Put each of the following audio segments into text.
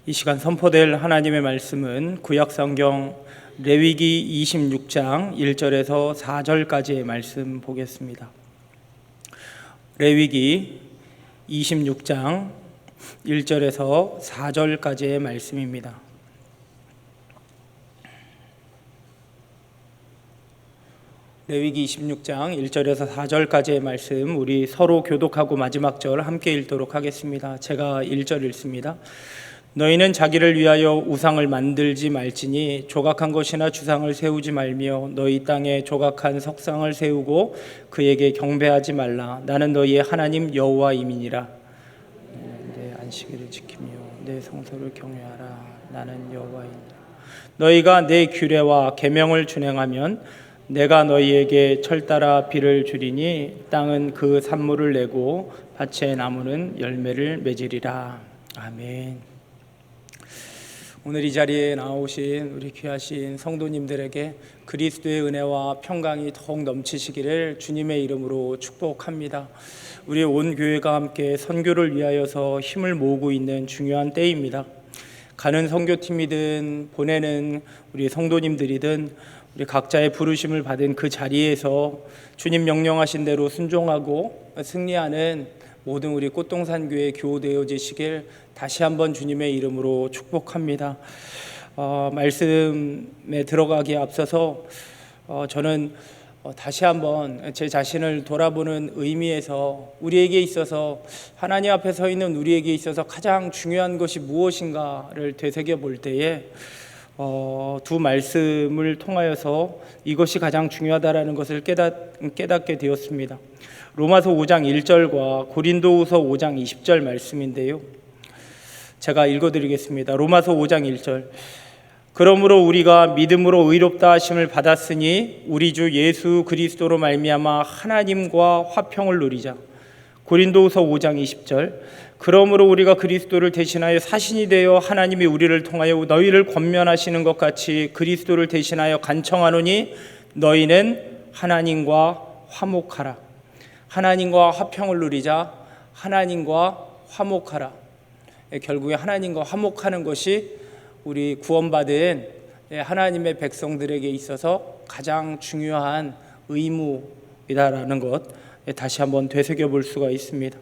이 시간 선포될 하나님의 말씀은 구약성경 레위기 26장 1절에서 4절까지의 말씀 보겠습니다. 레위기 26장 1절에서 4절까지의 말씀입니다. 레위기 26장 1절에서 4절까지의 말씀, 우리 서로 교독하고 마지막 절 함께 읽도록 하겠습니다. 제가 1절 읽습니다. 너희는 자기를 위하여 우상을 만들지 말지니 조각한 것이나 주상을 세우지 말며 너희 땅에 조각한 석상을 세우고 그에게 경배하지 말라. 나는 너희의 하나님 여호와임이니라. 내 안식일을 지키며 내 성소를 경외하라. 나는 여호와이니라. 너희가 내 규례와 계명을 준행하면 내가 너희에게 철따라 비를 주리니 땅은 그 산물을 내고 밭의 나무는 열매를 맺으리라. 아멘. 오늘 이 자리에 나오신 우리 귀하신 성도님들에게 그리스도의 은혜와 평강이 더욱 넘치시기를 주님의 이름으로 축복합니다. 우리 온 교회가 함께 선교를 위하여서 힘을 모으고 있는 중요한 때입니다. 가는 선교팀이든 보내는 우리 성도님들이든 우리 각자의 부르심을 받은 그 자리에서 주님 명령하신 대로 순종하고 승리하는 모든 우리 꽃동산 교회 교우되어지시길 다시 한번 주님의 이름으로 축복합니다. 말씀에 들어가기에 앞서서 저는 다시 한번 제 자신을 돌아보는 의미에서 우리에게 있어서 하나님 앞에 서 있는 우리에게 있어서 가장 중요한 것이 무엇인가를 되새겨 볼 때에 두 말씀을 통하여서 이것이 가장 중요하다라는 것을 깨닫게 되었습니다. 로마서 5장 1절과 고린도후서 5장 20절 말씀인데요. 제가 읽어드리겠습니다. 로마서 5장 1절. 그러므로 우리가 믿음으로 의롭다 하심을 받았으니 우리 주 예수 그리스도로 말미암아 하나님과 화평을 누리자. 고린도후서 5장 20절. 그러므로 우리가 그리스도를 대신하여 사신이 되어 하나님이 우리를 통하여 너희를 권면하시는 것 같이 그리스도를 대신하여 간청하노니 너희는 하나님과 화목하라. 하나님과 화평을 누리자. 하나님과 화목하라. 결국에 하나님과 화목하는 것이 우리 구원받은 하나님의 백성들에게 있어서 가장 중요한 의무이다라는 것 다시 한번 되새겨 볼 수가 있습니다.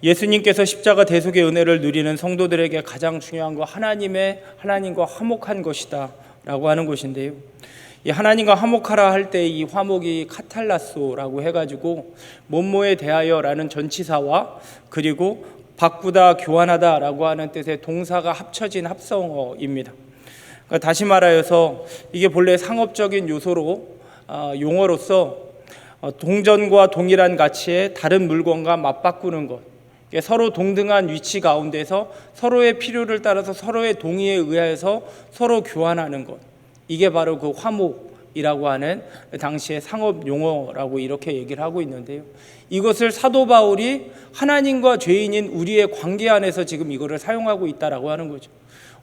예수님께서 십자가 대속의 은혜를 누리는 성도들에게 가장 중요한 거 하나님과 화목한 것이다 라고 하는 것인데요. 이 하나님과 화목하라 할 때 이 화목이 카탈라소라고 해가지고 몸모에 대하여라는 전치사와 그리고 바꾸다 교환하다 라고 하는 뜻의 동사가 합쳐진 합성어입니다. 그러니까 다시 말하여서 이게 본래 상업적인 용어로서 동전과 동일한 가치의 다른 물건과 맞바꾸는 것, 서로 동등한 위치 가운데서 서로의 필요를 따라서 서로의 동의에 의하여서 서로 교환하는 것, 이게 바로 그 화목이라고 하는 당시의 상업 용어라고 이렇게 얘기를 하고 있는데요. 이것을 사도 바울이 하나님과 죄인인 우리의 관계 안에서 지금 이거를 사용하고 있다라고 하는 거죠.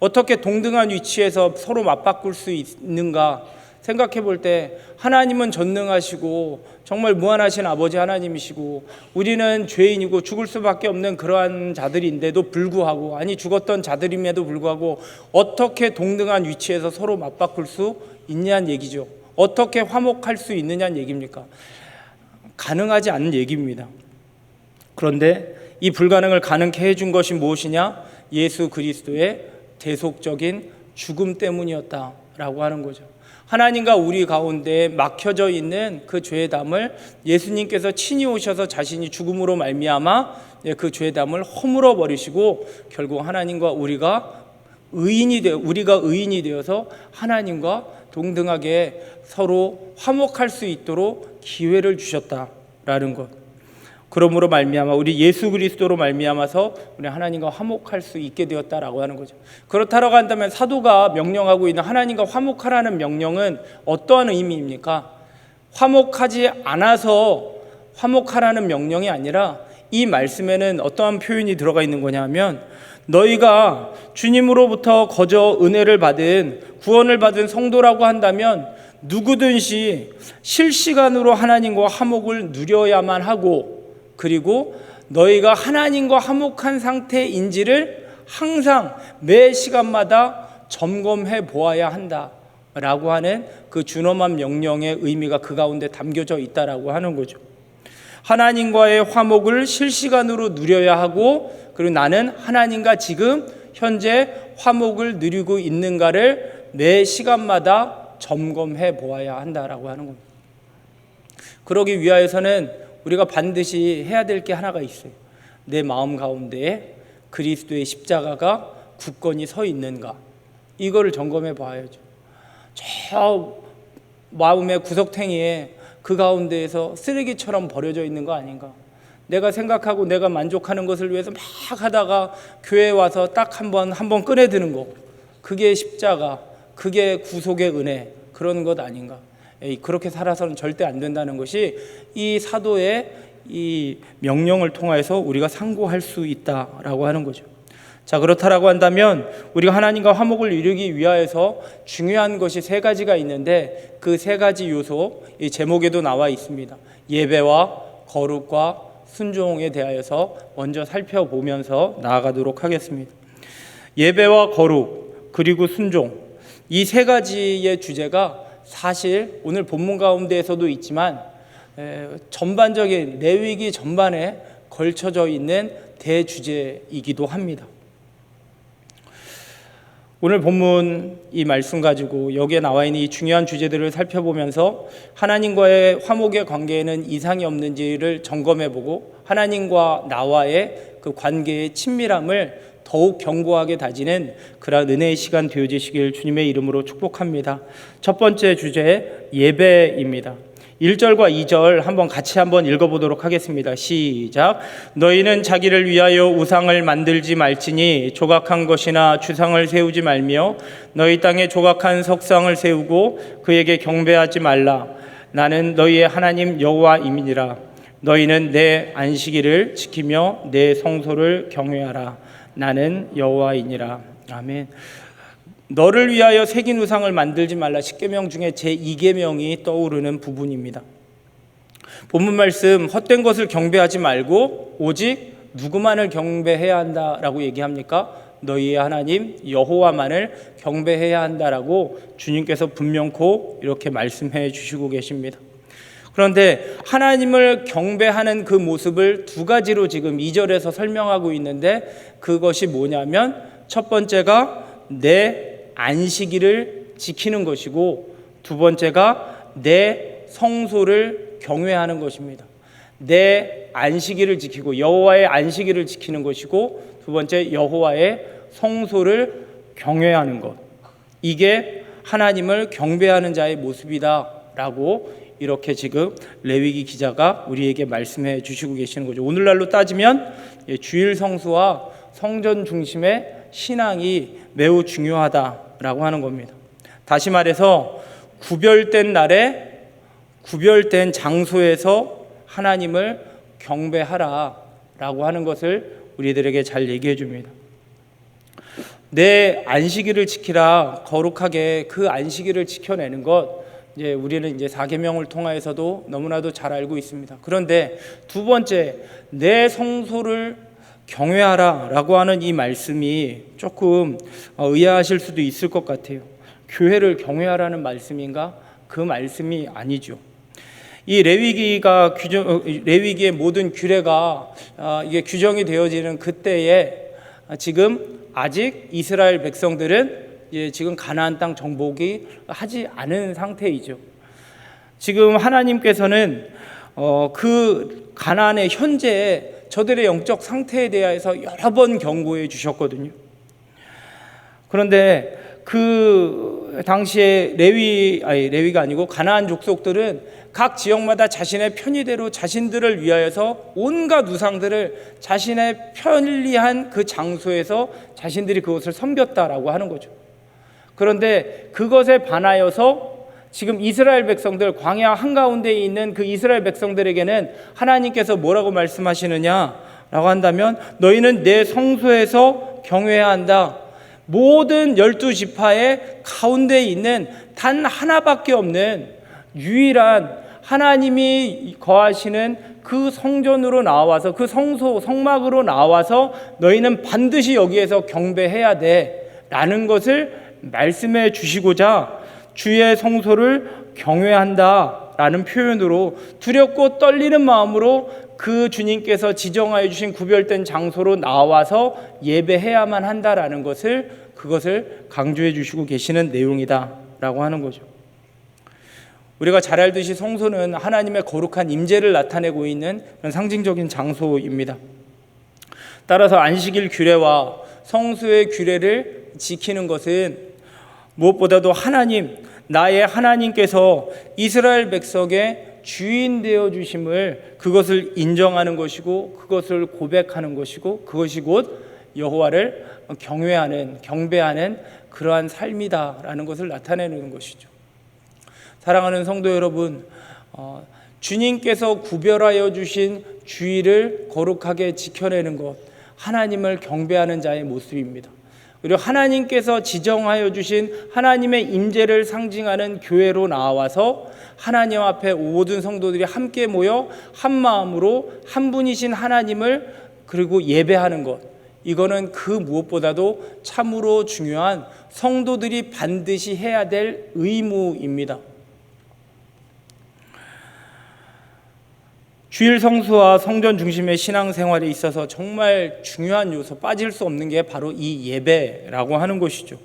어떻게 동등한 위치에서 서로 맞바꿀 수 있는가 생각해 볼 때 하나님은 전능하시고 정말 무한하신 아버지 하나님이시고 우리는 죄인이고 죽을 수밖에 없는 그러한 자들인데도 불구하고 죽었던 자들임에도 불구하고 어떻게 동등한 위치에서 서로 맞바꿀 수 있냐는 얘기죠. 어떻게 화목할 수 있느냐는 얘기입니까? 가능하지 않은 얘기입니다. 그런데 이 불가능을 가능케 해준 것이 무엇이냐? 예수 그리스도의 대속적인 죽음 때문이었다라고 하는 거죠. 하나님과 우리 가운데 막혀져 있는 그 죄의 담을 예수님께서 친히 오셔서 자신이 죽음으로 말미암아 그 죄의 담을 허물어 버리시고 결국 하나님과 우리가 의인이 되어서 하나님과 동등하게 서로 화목할 수 있도록 기회를 주셨다라는 것. 그러므로 말미암아 우리 예수 그리스도로 말미암아서 우리 하나님과 화목할 수 있게 되었다라고 하는 거죠. 그렇다라고 한다면 사도가 명령하고 있는 하나님과 화목하라는 명령은 어떠한 의미입니까? 화목하지 않아서 화목하라는 명령이 아니라 이 말씀에는 어떠한 표현이 들어가 있는 거냐면 너희가 주님으로부터 거저 은혜를 받은 구원을 받은 성도라고 한다면 누구든지 실시간으로 하나님과 화목을 누려야만 하고 그리고 너희가 하나님과 화목한 상태인지를 항상 매 시간마다 점검해 보아야 한다라고 하는 그 준엄한 명령의 의미가 그 가운데 담겨져 있다라고 하는 거죠. 하나님과의 화목을 실시간으로 누려야 하고, 그리고 나는 하나님과 지금 현재 화목을 누리고 있는가를 매 시간마다 점검해 보아야 한다라고 하는 겁니다. 그러기 위하여서는 우리가 반드시 해야 될 게 하나가 있어요. 내 마음 가운데에 그리스도의 십자가가 굳건히 서 있는가, 이거를 점검해 봐야죠. 저 마음의 구석탱이에 그 가운데에서 쓰레기처럼 버려져 있는 거 아닌가. 내가 생각하고 내가 만족하는 것을 위해서 막 하다가 교회에 와서 딱 한 번 꺼내드는 거, 그게 십자가, 그게 구속의 은혜, 그런 것 아닌가. 그렇게 살아서는 절대 안 된다는 것이 이 사도의 이 명령을 통해서 우리가 상고할 수 있다라고 하는 거죠. 자, 그렇다라고 한다면 우리가 하나님과 화목을 이루기 위하여서 중요한 것이 세 가지가 있는데, 그 세 가지 요소, 이 제목에도 나와 있습니다. 예배와 거룩과 순종에 대하여서 먼저 살펴보면서 나아가도록 하겠습니다. 예배와 거룩 그리고 순종, 이 세 가지의 주제가 사실 오늘 본문 가운데에서도 있지만 전반적인 레위기 전반에 걸쳐져 있는 대주제이기도 합니다. 오늘 본문 이 말씀 가지고 여기에 나와 있는 이 중요한 주제들을 살펴보면서 하나님과의 화목의 관계에는 이상이 없는지를 점검해보고 하나님과 나와의 그 관계의 친밀함을 더욱 견고하게 다지는 그러한 은혜의 시간 되어지시길 주님의 이름으로 축복합니다. 첫 번째 주제, 예배입니다. 1절과 2절 같이 읽어보도록 하겠습니다. 시작. 너희는 자기를 위하여 우상을 만들지 말지니 조각한 것이나 주상을 세우지 말며 너희 땅에 조각한 석상을 세우고 그에게 경배하지 말라. 나는 너희의 하나님 여호와임이니라. 너희는 내 안식일을 지키며 내 성소를 경외하라. 나는 여호와이니라. 아멘. 너를 위하여 새긴 우상을 만들지 말라. 10계명 중에 제2계명이 떠오르는 부분입니다. 본문 말씀, 헛된 것을 경배하지 말고 오직 누구만을 경배해야 한다라고 얘기합니까? 너희의 하나님 여호와만을 경배해야 한다라고 주님께서 분명코 이렇게 말씀해 주시고 계십니다. 그런데 하나님을 경배하는 그 모습을 두 가지로 지금 2절에서 설명하고 있는데, 그것이 뭐냐면 첫 번째가 내 안식일을 지키는 것이고, 두 번째가 내 성소를 경외하는 것입니다. 내 안식일을 지키고, 여호와의 안식일을 지키는 것이고, 두 번째 여호와의 성소를 경외하는 것, 이게 하나님을 경배하는 자의 모습이다라고 이렇게 지금 레위기 기자가 우리에게 말씀해 주시고 계시는 거죠. 오늘날로 따지면 주일 성수와 성전 중심의 신앙이 매우 중요하다라고 하는 겁니다. 다시 말해서 구별된 날에 구별된 장소에서 하나님을 경배하라라고 하는 것을 우리들에게 잘 얘기해 줍니다. 내 안식일을 지키라, 거룩하게 그 안식일을 지켜내는 것, 우리는 4계명을 통하여서도 너무나도 잘 알고 있습니다. 그런데 두 번째, 내 성소를 경외하라라고 하는 이 말씀이 조금 의아하실 수도 있을 것 같아요. 교회를 경외하라는 말씀인가? 그 말씀이 아니죠. 이 레위기의 모든 규례가 이게 규정이 되어지는 그때에 지금 아직 이스라엘 백성들은 지금 가나안 땅 정복이 하지 않은 상태이죠. 지금 하나님께서는 그 가나안의 현재 저들의 영적 상태에 대해서 여러 번 경고해 주셨거든요. 그런데 그 당시에 레위가 아니고 가나안 족속들은 각 지역마다 자신의 편의대로 자신들을 위하여서 온갖 우상들을 자신의 편리한 그 장소에서 자신들이 그것을 섬겼다라고 하는 거죠. 그런데 그것에 반하여서 지금 이스라엘 백성들, 광야 한가운데에 있는 그 이스라엘 백성들에게는 하나님께서 뭐라고 말씀하시느냐라고 한다면, 너희는 내 성소에서 경외해야 한다. 모든 12지파의 가운데에 있는 단 하나밖에 없는 유일한 하나님이 거하시는 그 성전으로 나와서, 그 성막으로 나와서 너희는 반드시 여기에서 경배해야 돼 라는 것을 말씀해 주시고자 주의 성소를 경외한다 라는 표현으로 두렵고 떨리는 마음으로 그 주님께서 지정하여 주신 구별된 장소로 나와서 예배해야만 한다라는 그것을 강조해 주시고 계시는 내용이다 라고 하는 거죠. 우리가 잘 알듯이 성소는 하나님의 거룩한 임재를 나타내고 있는 그런 상징적인 장소입니다. 따라서 안식일 규례와 성소의 규례를 지키는 것은 무엇보다도 나의 하나님께서 이스라엘 백성의 주인 되어 주심을, 그것을 인정하는 것이고, 그것을 고백하는 것이고, 그것이 곧 여호와를 경배하는 그러한 삶이다라는 것을 나타내는 것이죠. 사랑하는 성도 여러분, 주님께서 구별하여 주신 주일을 거룩하게 지켜내는 것, 하나님을 경배하는 자의 모습입니다. 그리고 하나님께서 지정하여 주신 하나님의 임재를 상징하는 교회로 나와서 하나님 앞에 모든 성도들이 함께 모여 한 마음으로 한 분이신 하나님을 그리고 예배하는 것, 이거는 그 무엇보다도 참으로 중요한 성도들이 반드시 해야 될 의무입니다. 주일 성수와 성전 중심의 신앙생활에 있어서 정말 중요한 요소, 빠질 수 없는 게 바로 이 예배라고 하는 것이죠.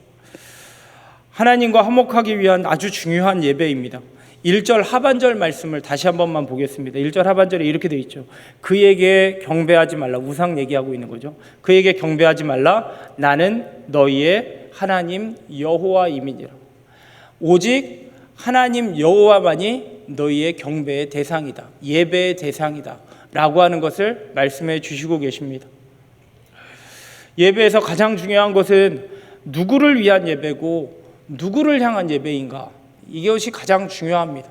하나님과 화목하기 위한 아주 중요한 예배입니다. 1절 하반절 말씀을 다시 한 번만 보겠습니다. 1절 하반절에 이렇게 되어 있죠. 그에게 경배하지 말라. 우상 얘기하고 있는 거죠. 그에게 경배하지 말라. 나는 너희의 하나님 여호와임이니라. 오직 하나님 여호와만이 너희의 경배의 대상이다, 예배의 대상이다 라고 하는 것을 말씀해 주시고 계십니다. 예배에서 가장 중요한 것은 누구를 위한 예배고 누구를 향한 예배인가, 이것이 가장 중요합니다.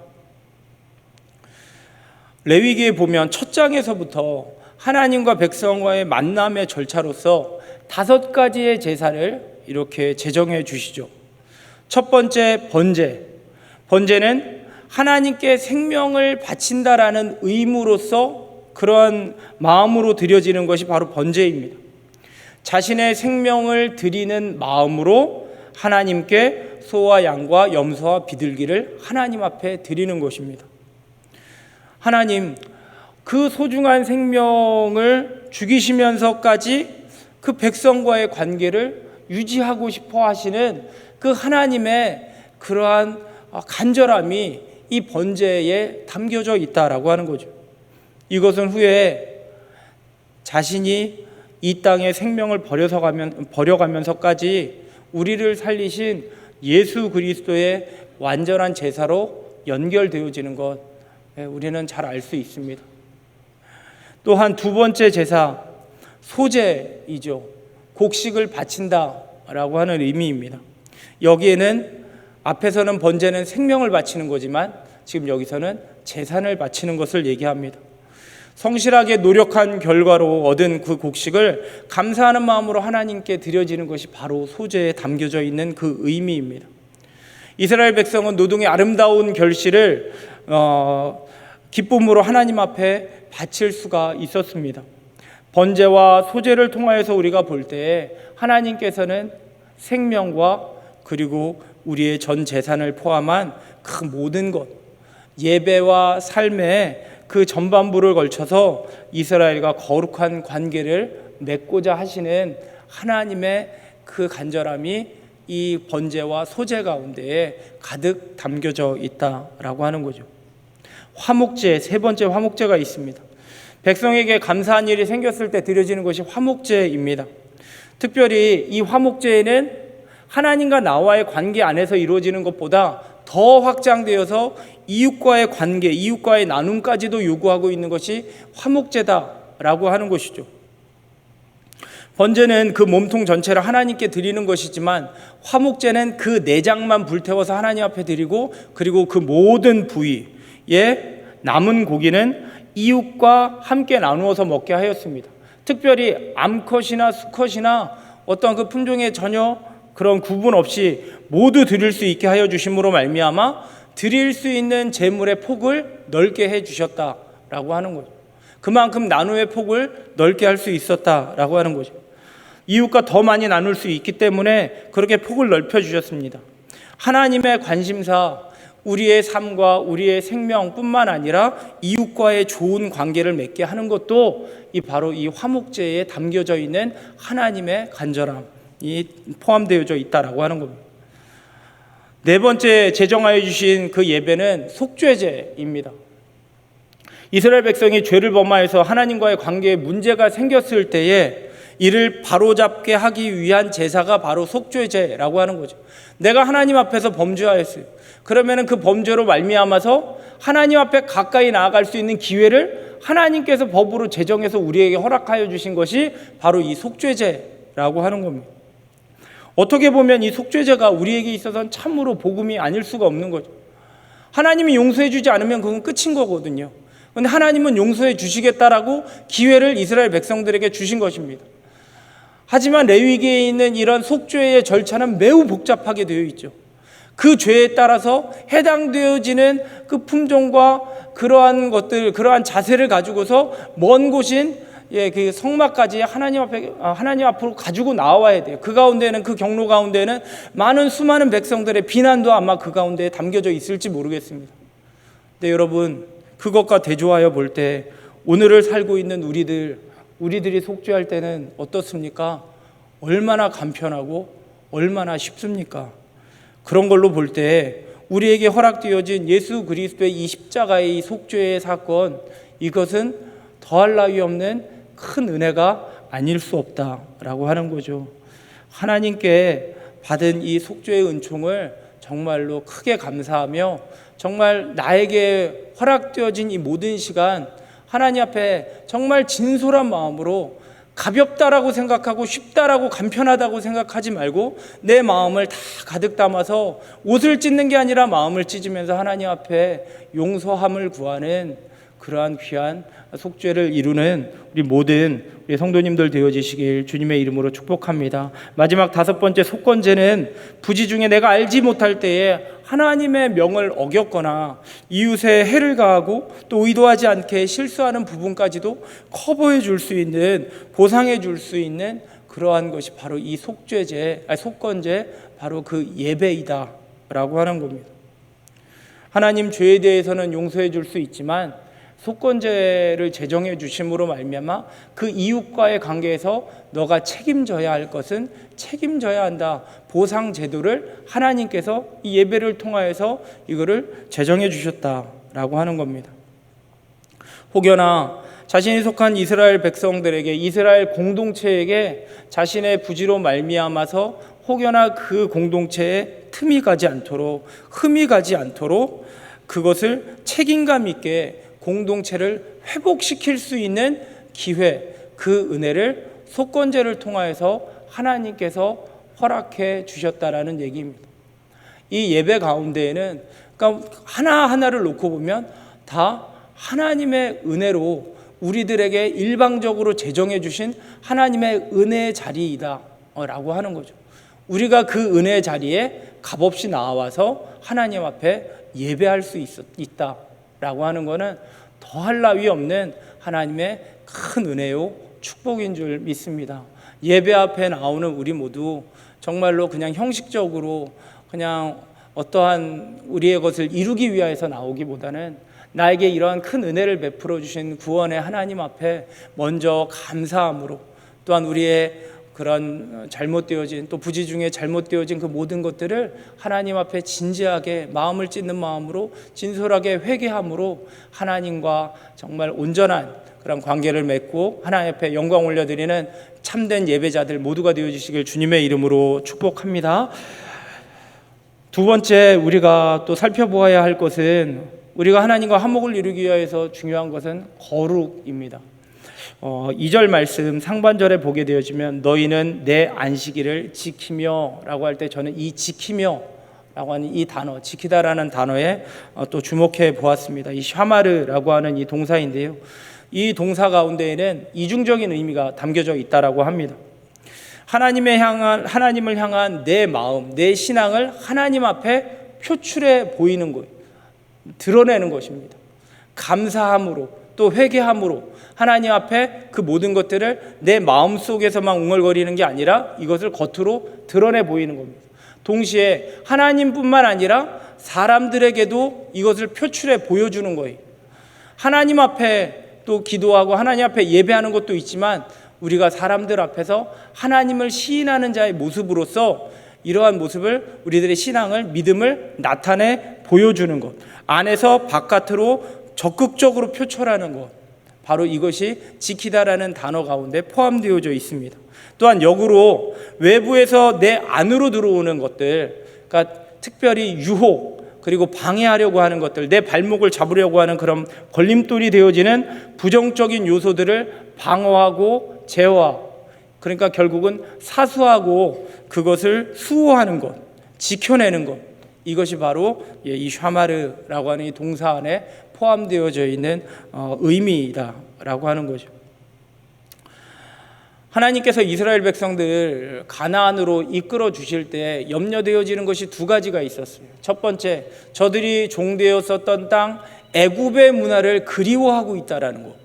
레위기에 보면 첫 장에서부터 하나님과 백성과의 만남의 절차로서 5가지의 제사를 이렇게 제정해 주시죠. 첫 번째, 번제는 하나님께 생명을 바친다라는 의무로서 그러한 마음으로 드려지는 것이 바로 번제입니다. 자신의 생명을 드리는 마음으로 하나님께 소와 양과 염소와 비둘기를 하나님 앞에 드리는 것입니다. 하나님, 그 소중한 생명을 죽이시면서까지 그 백성과의 관계를 유지하고 싶어 하시는 그 하나님의 그러한 간절함이 이 번제에 담겨져 있다라고 하는 거죠. 이것은 후에 자신이 이 땅에 생명을 버려가면서까지 우리를 살리신 예수 그리스도의 완전한 제사로 연결되어지는 것, 우리는 잘 알 수 있습니다. 또한 두 번째 제사, 소제이죠. 곡식을 바친다라고 하는 의미입니다. 여기에는 앞에서는 번제는 생명을 바치는 거지만 지금 여기서는 재산을 바치는 것을 얘기합니다. 성실하게 노력한 결과로 얻은 그 곡식을 감사하는 마음으로 하나님께 드려지는 것이 바로 소제에 담겨져 있는 그 의미입니다. 이스라엘 백성은 노동의 아름다운 결실을 기쁨으로 하나님 앞에 바칠 수가 있었습니다. 번제와 소제를 통하여서 우리가 볼 때 하나님께서는 생명과 그리고 우리의 전 재산을 포함한 그 모든 것, 예배와 삶의 그 전반부를 걸쳐서 이스라엘과 거룩한 관계를 맺고자 하시는 하나님의 그 간절함이 이 번제와 소제 가운데에 가득 담겨져 있다라고 하는 거죠. 화목제, 세 번째 화목제가 있습니다. 백성에게 감사한 일이 생겼을 때 드려지는 것이 화목제입니다. 특별히 이 화목제에는 하나님과 나와의 관계 안에서 이루어지는 것보다 더 확장되어서 이웃과의 관계, 이웃과의 나눔까지도 요구하고 있는 것이 화목제다라고 하는 것이죠. 번제는 그 몸통 전체를 하나님께 드리는 것이지만 화목제는 그 내장만 불태워서 하나님 앞에 드리고, 그리고 그 모든 부위에 남은 고기는 이웃과 함께 나누어서 먹게 하였습니다. 특별히 암컷이나 수컷이나 어떤 그 품종에 전혀 그런 구분 없이 모두 드릴 수 있게 하여 주심으로 말미암아 드릴 수 있는 재물의 폭을 넓게 해 주셨다라고 하는 거죠. 그만큼 나눔의 폭을 넓게 할 수 있었다라고 하는 거죠. 이웃과 더 많이 나눌 수 있기 때문에 그렇게 폭을 넓혀 주셨습니다. 하나님의 관심사, 우리의 삶과 우리의 생명뿐만 아니라 이웃과의 좋은 관계를 맺게 하는 것도 바로 이 화목제에 담겨져 있는 하나님의 간절함이 포함되어져 있다라고 하는 겁니다. 네 번째 제정하여 주신 그 예배는 속죄제입니다. 이스라엘 백성이 죄를 범하여서 하나님과의 관계에 문제가 생겼을 때에 이를 바로잡게 하기 위한 제사가 바로 속죄제라고 하는 거죠. 내가 하나님 앞에서 범죄하였어요. 그러면 그 범죄로 말미암아서 하나님 앞에 가까이 나아갈 수 있는 기회를 하나님께서 법으로 제정해서 우리에게 허락하여 주신 것이 바로 이 속죄제라고 하는 겁니다. 어떻게 보면 이 속죄제가 우리에게 있어서는 참으로 복음이 아닐 수가 없는 거죠. 하나님이 용서해 주지 않으면 그건 끝인 거거든요. 그런데 하나님은 용서해 주시겠다라고 기회를 이스라엘 백성들에게 주신 것입니다. 하지만 레위기에 있는 이런 속죄의 절차는 매우 복잡하게 되어 있죠. 그 죄에 따라서 해당되어지는 그 품종과 그러한 것들, 그러한 자세를 가지고서 먼 곳인 그 성막까지 하나님 앞으로 가지고 나와야 돼요. 그 가운데는, 그 경로 가운데는 수많은 백성들의 비난도 아마 그 가운데에 담겨져 있을지 모르겠습니다. 근데 여러분, 그것과 대조하여 볼 때 오늘을 살고 있는 우리들이 속죄할 때는 어떻습니까? 얼마나 간편하고 얼마나 쉽습니까? 그런 걸로 볼 때 우리에게 허락되어진 예수 그리스도의 이 십자가의 이 속죄의 사건, 이것은 더할 나위 없는 큰 은혜가 아닐 수 없다라고 하는 거죠. 하나님께 받은 이 속죄의 은총을 정말로 크게 감사하며 정말 나에게 허락되어진 이 모든 시간 하나님 앞에 정말 진솔한 마음으로 가볍다라고 생각하고 쉽다라고 간편하다고 생각하지 말고 내 마음을 다 가득 담아서 옷을 찢는 게 아니라 마음을 찢으면서 하나님 앞에 용서함을 구하는 그러한 귀한 속죄를 이루는 우리 모든 우리 성도님들 되어지시길 주님의 이름으로 축복합니다. 마지막 다섯 번째 속건제는 부지 중에 내가 알지 못할 때에 하나님의 명을 어겼거나 이웃에 해를 가하고 또 의도하지 않게 실수하는 부분까지도 커버해 줄 수 있는, 보상해 줄 수 있는 그러한 것이 바로 이 속건제, 바로 그 예배이다 라고 하는 겁니다. 하나님 죄에 대해서는 용서해 줄 수 있지만 속건제를 제정해 주심으로 말미암아 그 이웃과의 관계에서 너가 책임져야 할 것은 책임져야 한다. 보상 제도를 하나님께서 이 예배를 통하여서 이거를 제정해 주셨다라고 하는 겁니다. 혹여나 자신이 속한 이스라엘 백성들에게, 이스라엘 공동체에게 자신의 부지로 말미암아서 혹여나 그 공동체에 틈이 가지 않도록, 흠이 가지 않도록 그것을 책임감 있게 공동체를 회복시킬 수 있는 기회, 그 은혜를 속건제를 통하여서 하나님께서 허락해 주셨다라는 얘기입니다. 이 예배 가운데에는 그러니까 하나하나를 놓고 보면 다 하나님의 은혜로 우리들에게 일방적으로 제정해 주신 하나님의 은혜의 자리이다 라고 하는 거죠. 우리가 그 은혜의 자리에 값없이 나와서 하나님 앞에 예배할 수 있다 라고 하는 것은 더할 나위 없는 하나님의 큰 은혜요 축복인 줄 믿습니다. 예배 앞에 나오는 우리 모두 정말로 그냥 형식적으로 그냥 어떠한 우리의 것을 이루기 위해서 나오기보다는 나에게 이러한 큰 은혜를 베풀어 주신 구원의 하나님 앞에 먼저 감사함으로, 또한 우리의 그런 잘못되어진, 또 부지 중에 잘못되어진 그 모든 것들을 하나님 앞에 진지하게 마음을 찢는 마음으로 진솔하게 회개함으로 하나님과 정말 온전한 그런 관계를 맺고 하나님 앞에 영광 올려드리는 참된 예배자들 모두가 되어주시길 주님의 이름으로 축복합니다. 두 번째 우리가 또 살펴보아야 할 것은, 우리가 하나님과 화목을 이루기 위해서 중요한 것은 거룩입니다. 2절 말씀 상반절에 보게 되어지면 너희는 내 안식일을 지키며 라고 할 때 저는 이 지키며 라고 하는 이 단어, 지키다라는 단어에 또 주목해 보았습니다. 이 샤마르라고 하는 이 동사인데요, 이 동사 가운데에는 이중적인 의미가 담겨져 있다라고 합니다. 하나님을 향한 내 마음, 내 신앙을 하나님 앞에 표출해 보이는 거예요. 드러내는 것입니다. 감사함으로 또 회개함으로 하나님 앞에 그 모든 것들을 내 마음속에서만 웅얼거리는 게 아니라 이것을 겉으로 드러내 보이는 겁니다. 동시에 하나님뿐만 아니라 사람들에게도 이것을 표출해 보여주는 거예요. 하나님 앞에 또 기도하고 하나님 앞에 예배하는 것도 있지만 우리가 사람들 앞에서 하나님을 시인하는 자의 모습으로서 이러한 모습을 우리들의 신앙을 믿음을 나타내 보여주는 것, 안에서 바깥으로 적극적으로 표출하는 것, 바로 이것이 지키다라는 단어 가운데 포함되어져 있습니다. 또한 역으로 외부에서 내 안으로 들어오는 것들, 그러니까 특별히 유혹 그리고 방해하려고 하는 것들, 내 발목을 잡으려고 하는 그런 걸림돌이 되어지는 부정적인 요소들을 방어하고 제어하, 그러니까 결국은 사수하고 그것을 수호하는 것, 지켜내는 것, 이것이 바로 이 샤마르라고 하는 이 동사 안에 포함되어져 있는 의미다라고 하는 거죠. 하나님께서 이스라엘 백성들을 가나안으로 이끌어 주실 때 염려되어지는 것이 두 가지가 있었어요. 첫 번째, 저들이 종되었었던 땅 애굽의 문화를 그리워하고 있다라는 것.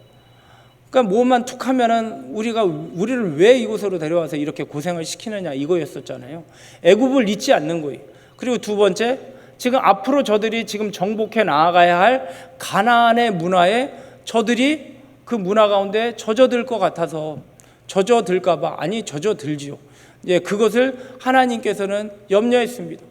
그러니까 뭐만 툭 하면은 우리를 왜 이곳으로 데려와서 이렇게 고생을 시키느냐 이거였었잖아요. 애굽을 잊지 않는 거예요. 그리고 두 번째, 지금 앞으로 저들이 지금 정복해 나아가야 할 가나안의 문화에 저들이 그 문화 가운데 젖어들 것 같아서 젖어들까봐, 아니 젖어들지요. 그것을 하나님께서는 염려했습니다.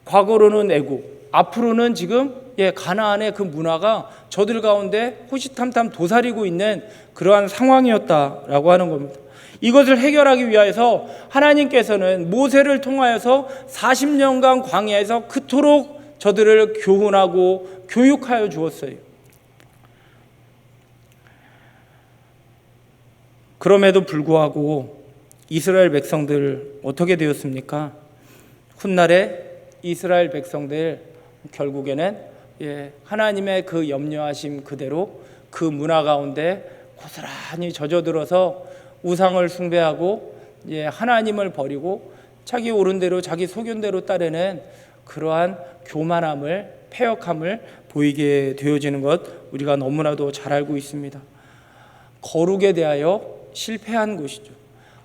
과거로는 애굽, 앞으로는 지금 가나안의 그 문화가 저들 가운데 호시탐탐 도사리고 있는 그러한 상황이었다라고 하는 겁니다. 이것을 해결하기 위해서 하나님께서는 모세를 통하여서 40년간 광야에서 그토록 저들을 교훈하고 교육하여 주었어요. 그럼에도 불구하고 이스라엘 백성들 어떻게 되었습니까? 훗날에 이스라엘 백성들 결국에는 하나님의 그 염려하심 그대로 그 문화 가운데 고스란히 젖어들어서 우상을 숭배하고 하나님을 버리고 자기 옳은 대로 자기 소견대로 따르는 그러한 교만함을, 패역함을 보이게 되어지는 것 우리가 너무나도 잘 알고 있습니다. 거룩에 대하여 실패한 것이죠.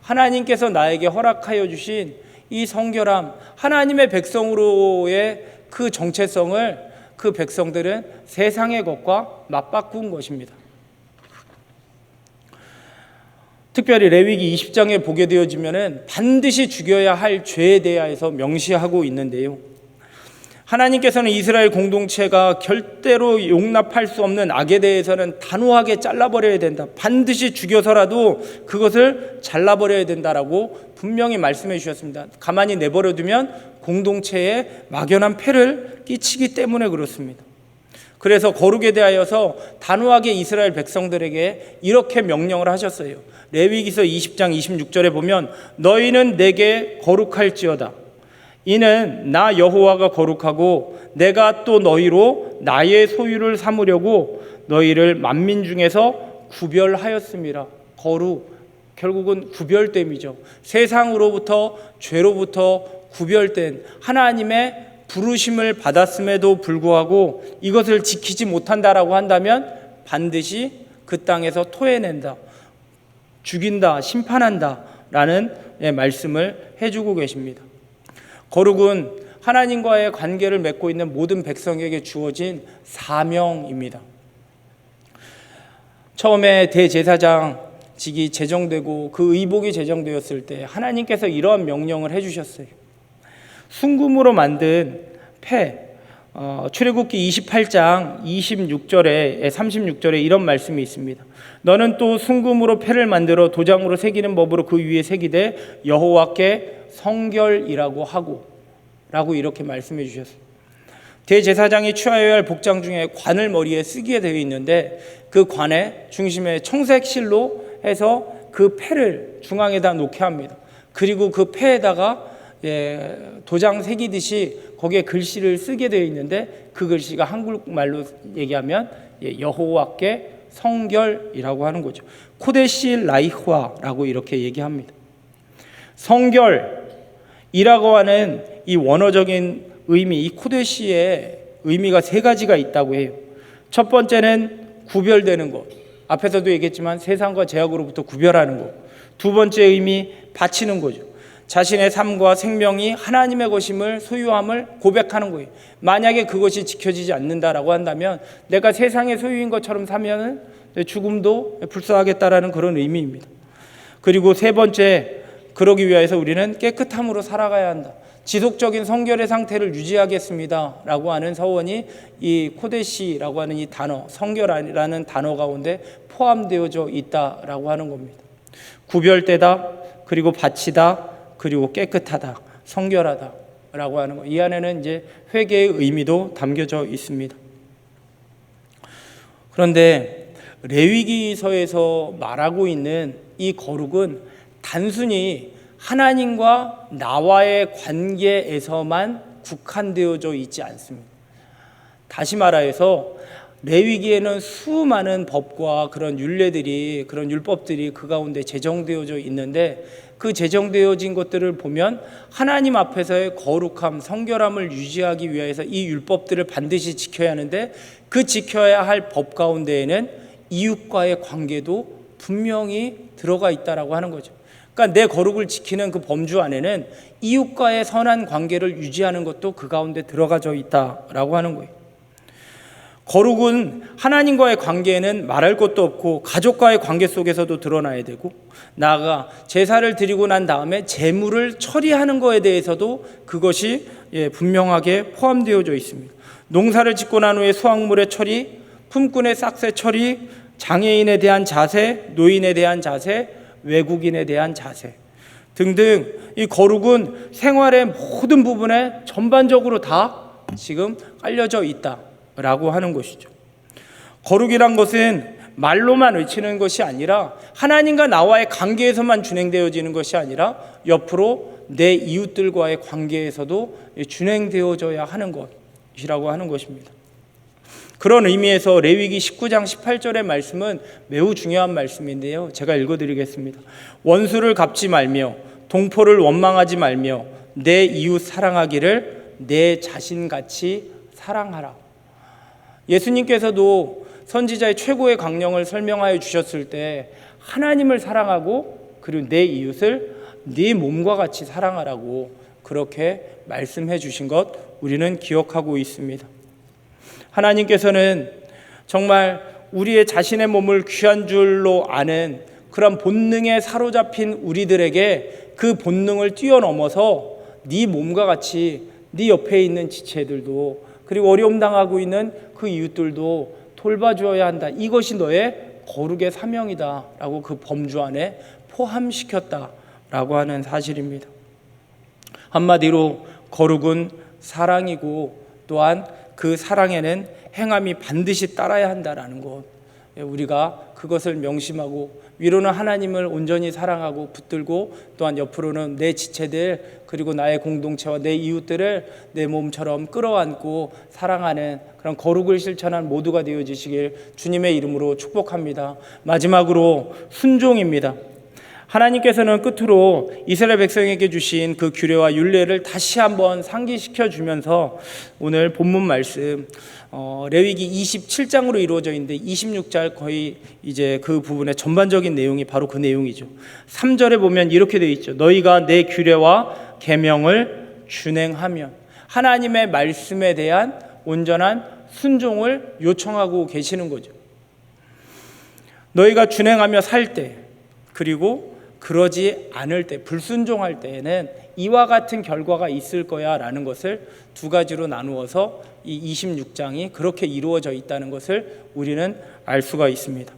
하나님께서 나에게 허락하여 주신 이 성결함, 하나님의 백성으로의 그 정체성을 그 백성들은 세상의 것과 맞바꾼 것입니다. 특별히 레위기 20장에 보게 되어지면은 반드시 죽여야 할 죄에 대하여서 명시하고 있는데요. 하나님께서는 이스라엘 공동체가 절대로 용납할 수 없는 악에 대해서는 단호하게 잘라버려야 된다. 반드시 죽여서라도 그것을 잘라버려야 된다라고 분명히 말씀해 주셨습니다. 가만히 내버려두면 공동체에 막연한 폐를 끼치기 때문에 그렇습니다. 그래서 거룩에 대하여서 단호하게 이스라엘 백성들에게 이렇게 명령을 하셨어요. 레위기서 20장 26절에 보면 너희는 내게 거룩할지어다. 이는 나 여호와가 거룩하고 내가 또 너희로 나의 소유를 삼으려고 너희를 만민 중에서 구별하였음이라. 거룩, 결국은 구별됨이죠. 세상으로부터, 죄로부터 구별된 하나님의 부르심을 받았음에도 불구하고 이것을 지키지 못한다라고 한다면 반드시 그 땅에서 토해낸다, 죽인다, 심판한다 라는 말씀을 해주고 계십니다. 거룩은 하나님과의 관계를 맺고 있는 모든 백성에게 주어진 사명입니다. 처음에 대제사장직이 제정되고 그 의복이 제정되었을 때 하나님께서 이러한 명령을 해주셨어요. 순금으로 만든 패, 출애굽기 28장 26절에 36절에 이런 말씀이 있습니다. 너는 또 순금으로 패를 만들어 도장으로 새기는 법으로 그 위에 새기되 여호와께 성결이라고 하고 라고 이렇게 말씀해 주셨어요. 대제사장이 취하여야 할 복장 중에 관을 머리에 쓰게 되어 있는데 그 관의 중심에 청색 실로 해서 그 패를 중앙에다 놓게 합니다. 그리고 그 패에다가 도장 새기듯이 거기에 글씨를 쓰게 되어 있는데 그 글씨가 한국말로 얘기하면 여호와께 성결이라고 하는 거죠. 코데시 라이화라고 이렇게 얘기합니다. 성결이라고 하는 이 원어적인 의미, 이 코데시의 의미가 세 가지가 있다고 해요. 첫 번째는 구별되는 것. 앞에서도 얘기했지만 세상과 제약으로부터 구별하는 것. 두 번째 의미, 바치는 거죠. 자신의 삶과 생명이 하나님의 것임을, 소유함을 고백하는 거예요. 만약에 그것이 지켜지지 않는다라고 한다면 내가 세상의 소유인 것처럼 사면 내 죽음도 불사하겠다라는 그런 의미입니다. 그리고 세 번째, 그러기 위해서 우리는 깨끗함으로 살아가야 한다. 지속적인 성결의 상태를 유지하겠습니다 라고 하는 서원이 이 코데시라고 하는 이 단어, 성결이라는 단어 가운데 포함되어져 있다라고 하는 겁니다. 구별되다, 그리고 바치다, 그리고 깨끗하다, 성결하다 라고 하는 것. 이 안에는 이제 회개의 의미도 담겨져 있습니다. 그런데 레위기서에서 말하고 있는 이 거룩은 단순히 하나님과 나와의 관계에서만 국한되어져 있지 않습니다. 다시 말하여서 레위기에는 수많은 법과 그런 율례들이, 그런 율법들이 그 가운데 제정되어져 있는데 그 제정되어진 것들을 보면 하나님 앞에서의 거룩함, 성결함을 유지하기 위해서 이 율법들을 반드시 지켜야 하는데 그 지켜야 할 법 가운데에는 이웃과의 관계도 분명히 들어가 있다라고 하는 거죠. 그러니까 내 거룩을 지키는 그 범주 안에는 이웃과의 선한 관계를 유지하는 것도 그 가운데 들어가져 있다라고 하는 거예요. 거룩은 하나님과의 관계에는 말할 것도 없고 가족과의 관계 속에서도 드러나야 되고, 나아가 제사를 드리고 난 다음에 제물을 처리하는 것에 대해서도 그것이 분명하게 포함되어져 있습니다. 농사를 짓고 난 후에 수확물의 처리, 품꾼의 싹새 처리, 장애인에 대한 자세, 노인에 대한 자세, 외국인에 대한 자세 등등, 이 거룩은 생활의 모든 부분에 전반적으로 다 지금 깔려져 있다라고 하는 것이죠. 거룩이란 것은 말로만 외치는 것이 아니라 하나님과 나와의 관계에서만 진행되어지는 것이 아니라 옆으로 내 이웃들과의 관계에서도 진행되어져야 하는 것이라고 하는 것입니다. 그런 의미에서 레위기 19장 18절의 말씀은 매우 중요한 말씀인데요, 제가 읽어드리겠습니다. 원수를 갚지 말며 동포를 원망하지 말며 내 이웃 사랑하기를 내 자신같이 사랑하라. 예수님께서도 선지자의 최고의 강령을 설명하여 주셨을 때 하나님을 사랑하고 그리고 내 이웃을 네 몸과 같이 사랑하라고 그렇게 말씀해 주신 것 우리는 기억하고 있습니다. 하나님께서는 정말 우리의 자신의 몸을 귀한 줄로 아는 그런 본능에 사로잡힌 우리들에게 그 본능을 뛰어넘어서 네 몸과 같이 네 옆에 있는 지체들도 그리고 어려움 당하고 있는 그 이웃들도 돌봐줘야 한다. 이것이 너의 거룩의 사명이다 라고 그 범주 안에 포함시켰다라고 하는 사실입니다. 한마디로 거룩은 사랑이고 또한 그 사랑에는 행함이 반드시 따라야 한다라는 것, 우리가 그것을 명심하고 위로는 하나님을 온전히 사랑하고 붙들고 또한 옆으로는 내 지체들 그리고 나의 공동체와 내 이웃들을 내 몸처럼 끌어안고 사랑하는 그런 거룩을 실천한 모두가 되어주시길 주님의 이름으로 축복합니다. 마지막으로 순종입니다. 하나님께서는 끝으로 이스라엘 백성에게 주신 그 규례와 율례를 다시 한번 상기시켜 주면서 오늘 본문 말씀 레위기 27장으로 이루어져 있는데 26절 거의 이제 그 부분의 전반적인 내용이 바로 그 내용이죠. 3절에 보면 이렇게 되어 있죠. 너희가 내 규례와 계명을 준행하면, 하나님의 말씀에 대한 온전한 순종을 요청하고 계시는 거죠. 너희가 준행하며 살 때, 그리고 그러지 않을 때, 불순종할 때에는 이와 같은 결과가 있을 거야 라는 것을 두 가지로 나누어서 이 26장이 그렇게 이루어져 있다는 것을 우리는 알 수가 있습니다.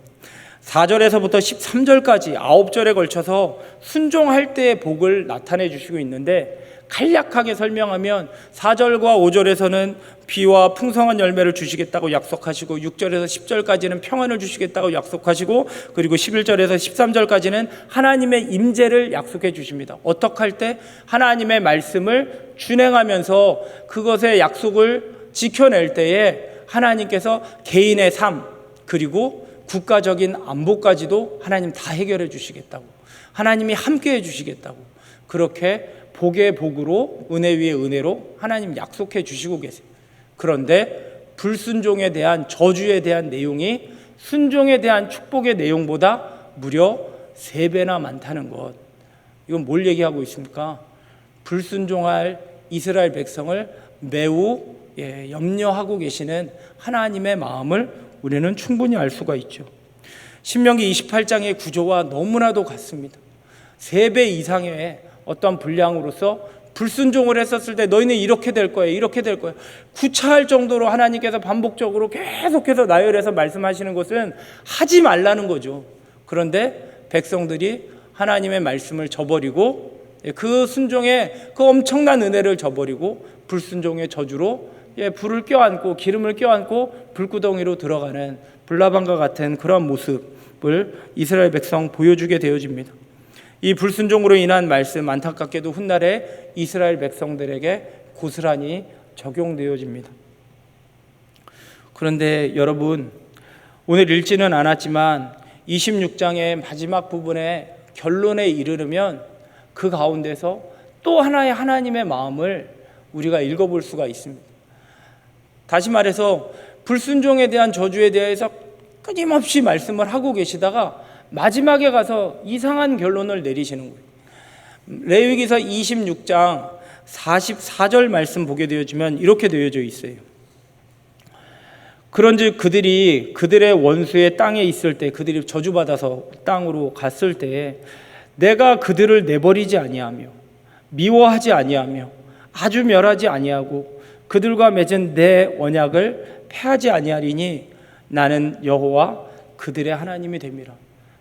4절에서부터 13절까지 9절에 걸쳐서 순종할 때의 복을 나타내 주시고 있는데, 간략하게 설명하면 4절과 5절에서는 비와 풍성한 열매를 주시겠다고 약속하시고 6절에서 10절까지는 평안을 주시겠다고 약속하시고 그리고 11절에서 13절까지는 하나님의 임재를 약속해 주십니다. 어떻게 할 때? 하나님의 말씀을 준행하면서 그것의 약속을 지켜낼 때에 하나님께서 개인의 삶 그리고 국가적인 안보까지도 하나님 다 해결해 주시겠다고, 하나님이 함께 해 주시겠다고, 그렇게 복의 복으로 은혜 위에 은혜로 하나님 약속해 주시고 계세요. 그런데 불순종에 대한 저주에 대한 내용이 순종에 대한 축복의 내용보다 무려 3배나 많다는 것. 이건 뭘 얘기하고 있습니까? 불순종할 이스라엘 백성을 매우 염려하고 계시는 하나님의 마음을 우리는 충분히 알 수가 있죠. 신명기 28장의 구조와 너무나도 같습니다. 3배 이상의 어떤 분량으로서 불순종을 했었을 때 너희는 이렇게 될 거야, 이렇게 될 거야. 구차할 정도로 하나님께서 반복적으로 계속해서 나열해서 말씀하시는 것은 하지 말라는 거죠. 그런데 백성들이 하나님의 말씀을 저버리고 그 순종의 그 엄청난 은혜를 저버리고 불순종의 저주로 불을 껴안고 기름을 껴안고 불구덩이로 들어가는 불나방과 같은 그런 모습을 이스라엘 백성 보여주게 되어집니다. 이 불순종으로 인한 말씀, 안타깝게도 훗날에 이스라엘 백성들에게 고스란히 적용되어집니다. 그런데 여러분, 오늘 읽지는 않았지만 26장의 마지막 부분에 결론에 이르르면 그 가운데서 또 하나의 하나님의 마음을 우리가 읽어볼 수가 있습니다. 다시 말해서 불순종에 대한 저주에 대해서 끊임없이 말씀을 하고 계시다가 마지막에 가서 이상한 결론을 내리시는 거예요. 레위기서 26장 44절 말씀 보게 되어지면 이렇게 되어져 있어요. 그런즉 그들이 그들의 원수의 땅에 있을 때, 그들이 저주받아서 땅으로 갔을 때 내가 그들을 내버리지 아니하며 미워하지 아니하며 아주 멸하지 아니하고 그들과 맺은 내 언약을 폐하지 아니하리니 나는 여호와 그들의 하나님이 됨이라.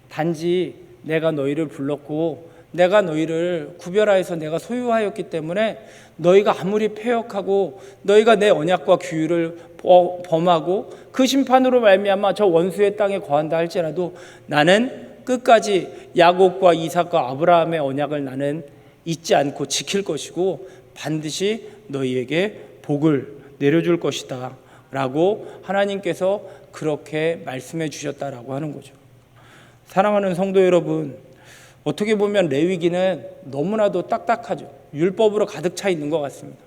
단지 내가 너희를 불렀고 내가 너희를 구별하여서 내가 소유하였기 때문에 너희가 아무리 패역하고 너희가 내 언약과 규율을 범하고 그 심판으로 말미암아 저 원수의 땅에 거한다 할지라도 나는 끝까지 야곱과 이삭과 아브라함의 언약을 나는 잊지 않고 지킬 것이고 반드시 너희에게 복을 내려줄 것이다 라고 하나님께서 그렇게 말씀해 주셨다라고 하는 거죠. 사랑하는 성도 여러분, 어떻게 보면 레위기는 너무나도 딱딱하죠. 율법으로 가득 차 있는 것 같습니다.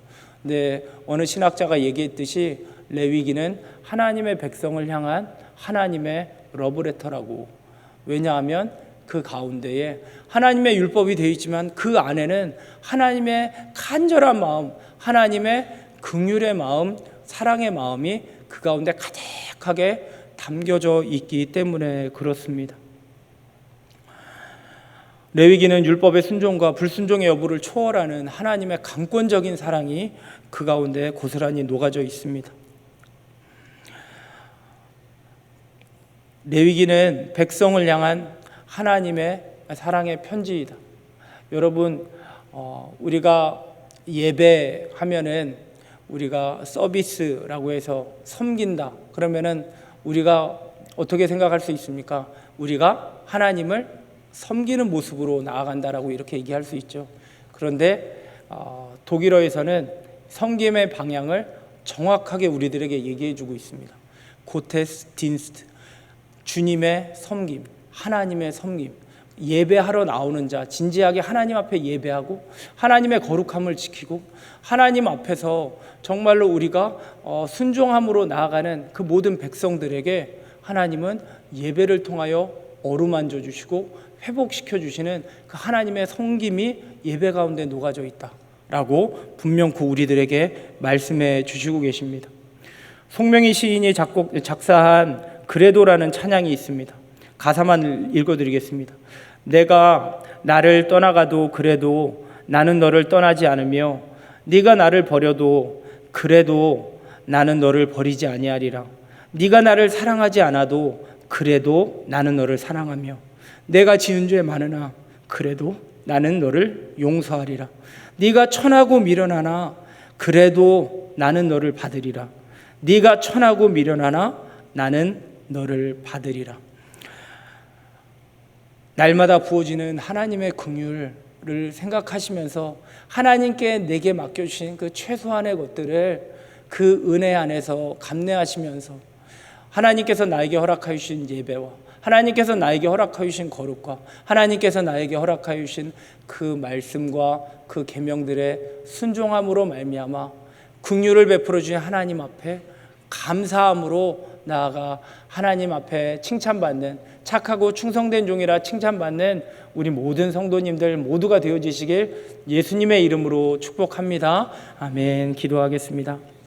근데 어느 신학자가 얘기했듯이 레위기는 하나님의 백성을 향한 하나님의 러브레터라고. 왜냐하면 그 가운데에 하나님의 율법이 되어 있지만 그 안에는 하나님의 간절한 마음, 하나님의 긍휼의 마음, 사랑의 마음이 그 가운데 가득하게 담겨져 있기 때문에 그렇습니다. 레위기는 율법의 순종과 불순종의 여부를 초월하는 하나님의 강권적인 사랑이 그 가운데 고스란히 녹아져 있습니다. 레위기는 백성을 향한 하나님의 사랑의 편지이다. 여러분, 우리가 예배하면은 우리가 서비스라고 해서 섬긴다. 그러면은 우리가 어떻게 생각할 수 있습니까? 우리가 하나님을 섬기는 모습으로 나아간다라고 이렇게 얘기할 수 있죠. 그런데 독일어에서는 섬김의 방향을 정확하게 우리들에게 얘기해 주고 있습니다. 고테스딘스트, 주님의 섬김, 하나님의 섬김. 예배하러 나오는 자, 진지하게 하나님 앞에 예배하고 하나님의 거룩함을 지키고 하나님 앞에서 정말로 우리가 순종함으로 나아가는 그 모든 백성들에게 하나님은 예배를 통하여 어루만져 주시고 회복시켜 주시는 그 하나님의 섬김이 예배 가운데 녹아져 있다라고 분명히 우리들에게 말씀해 주시고 계십니다. 송명희 시인이 작사한 그래도라는 찬양이 있습니다. 가사만 읽어드리겠습니다. 내가 나를 떠나가도 그래도 나는 너를 떠나지 않으며 네가 나를 버려도 그래도 나는 너를 버리지 아니하리라. 네가 나를 사랑하지 않아도 그래도 나는 너를 사랑하며 내가 지은 죄 많으나 그래도 나는 너를 용서하리라. 네가 천하고 미련하나 그래도 나는 너를 받으리라. 네가 천하고 미련하나 나는 너를 받으리라. 날마다 부어지는 하나님의 긍휼을 생각하시면서 하나님께 내게 맡겨주신 그 최소한의 것들을 그 은혜 안에서 감내하시면서 하나님께서 나에게 허락하여 주신 예배와 하나님께서 나에게 허락하여 주신 거룩과 하나님께서 나에게 허락하여 주신 그 말씀과 그 계명들의 순종함으로 말미암아 긍휼을 베풀어 주신 하나님 앞에 감사함으로 나아가 하나님 앞에 칭찬받는, 착하고 충성된 종이라 칭찬받는 우리 모든 성도님들 모두가 되어지시길 예수님의 이름으로 축복합니다. 아멘. 기도하겠습니다.